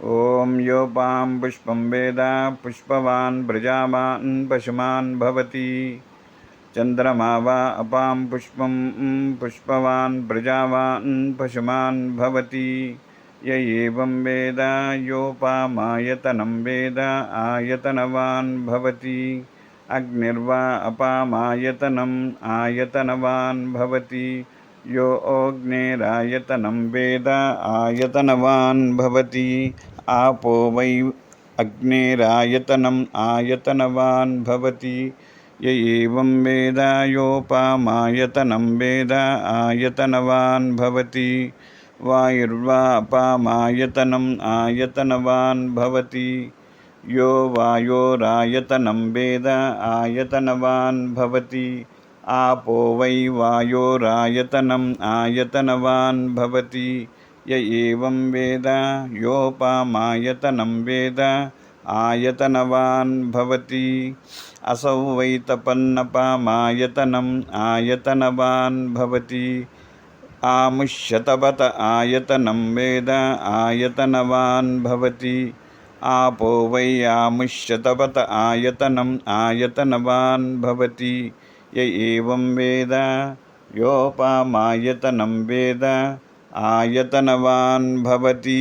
ॐ योपां पुष्पं वेद पुष्पवान् प्रजावान् पशुमान् भवति। चन्द्रमा वा अपां पुष्पं पुष्पवान् प्रजावान् पशुमान् भवति। य एवं वेद योपामायतनं वेद आयतनवान् भवति। अग्निर्वा अपामायतनम् आयतनवान् भवति। यो अग्नेरायतनं वेद आयतनवान् भवति। आपो वै अग्नेरायतनम् आयतनवान् भवति। य एवं वेद योपामायतनं वेद आयतनवान् भवति। वायुर्वा अपामायतनम् आयतनवान् भवति। यो वायोरायतनं वेद आयतनवान् भवति। आपो वै वायोरायतनम् आयतनवान् भवति। य एवं वेद योपामायतनं वेद आयतनवान् भवति। असौ वै तपन्नपामायतनम् आयतनवान् भवति। आमुष्यतपत आयतनं वेद आयतनवान् भवति। आपो वै आमुष्यतपत आयतनम् आयतनवान् भवति। य एवं वेद योपामायतनं वेद आयतनवान् भवति।